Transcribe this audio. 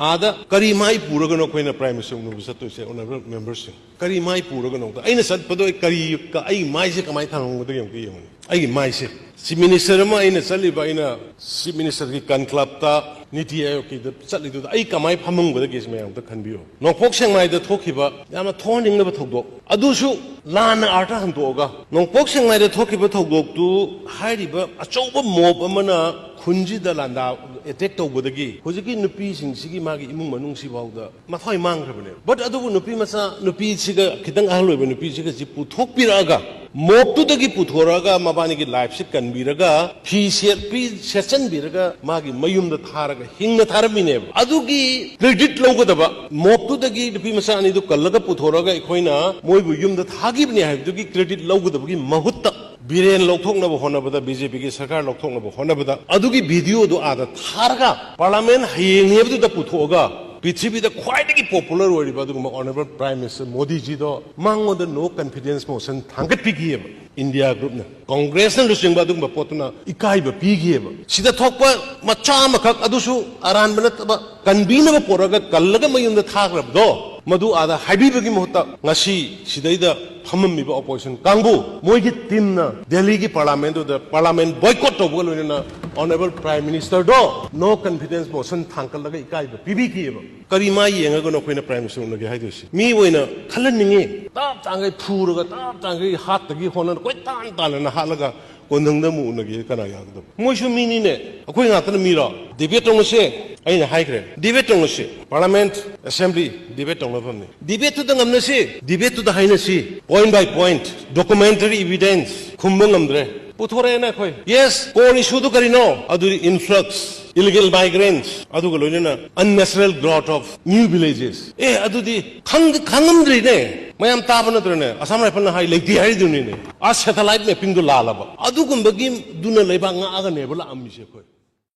आदा करी माई पूरगनो Koyna prime minister उनु सत्तोसे ऑनरेबल मेंबर्स करी माई पूरगनो आइना सत्पदो करी का आई माई से कमाई थांगदो यम कि यम आई माई से चीफ मिनिस्टर मा आइना चलिबा आइना चीफ मिनिस्टर की कनक्लब ता नीति आयोग की चलिदो आई कमाई फमंगबदा केस मयाम ता खनबियो नोंपोक सेंगमाई दा थोखिबा यामा थोनिंगबा थोदो अदुसु लाना आर्टा हंतोगा नोंपोक सेंगमाई दा थोखिबा थोदोक तु हाइरिबा अचौबा मोब अमना खुंजी दा लांदा एटेक तौबदगी हुजिकी नुपी सिंगसिगी मागी इमुंग मनुंग सिबाउदा मथाई मांगखबने बट अदुबु नुपी मसा नुपी सिगा खितंग आहल ओइबा नुपी सिगा जि पुथोक पिरागा मोबतुदगी पुथोरागा मबानी की लाइफ से कनबिरगा फी सेपी सेशन बिरगा मागी मयुमदा थारगा हिंगना थारमिने अदुगी क्रेडिट लौगदबा मोबतुदगी नुपी मसा अनि दु कल्लगा पुथोरागा इखोइना मोइबु युमदा थागिबने हाइबदुगी क्रेडिट लौगदबगी महुत्ता बीरेन लौथोंगनबो होनबदा बीजेपी की सरकार लौथोंगनबो होनबदा अदुगी वीडियो दो आदा थारगा पार्लियामेंट हयेंगनेबदुदा पुथोगा पृथ्वी ख्वाई popular honourable prime minister Modi ji मांगोद नो कॉन्फिडेंस मोशन थांगटपीगीब इंडिया ग्रुप कांग्रेस लुचिंग पोतना इकाइब पीगीब मचा अरानब नतब कन्बीनब पोरग कल्लग मयुंद थाग्रबदो मधु आदा हाइबीबगी मुहूर्ता ngasi sidayda famamiba opposition kangbu moigi teamna delhi ki parliament boycott tobga loina honorable prime minister do no confidence motion thangkalaga ikaiba pibikiyeba karima yengaga no koina prime minister unagi haidosi mi oina khalanningi tap tangai phuraga tap tangai hattagi honan koi tan tanana halaga konthangda mu unagi kana yagdo moisu mini ne akoi ngatana mira debate tongse aina haikre debate tongse parliament assembly debate tongna debate to the ngamnasi debate to the hainasi point by point documentary evidence khumbang amdre puthore na khoi yes core issue to karino adu influx illegal migrants adu loina unnatural growth of new villages adu di khangamdri ne mayam tabana trene asam rifle na hai lekti hai duni ne a satellite mapping do lalaba adu gumbagi duna leiba nga aga ne bala ammi se khoi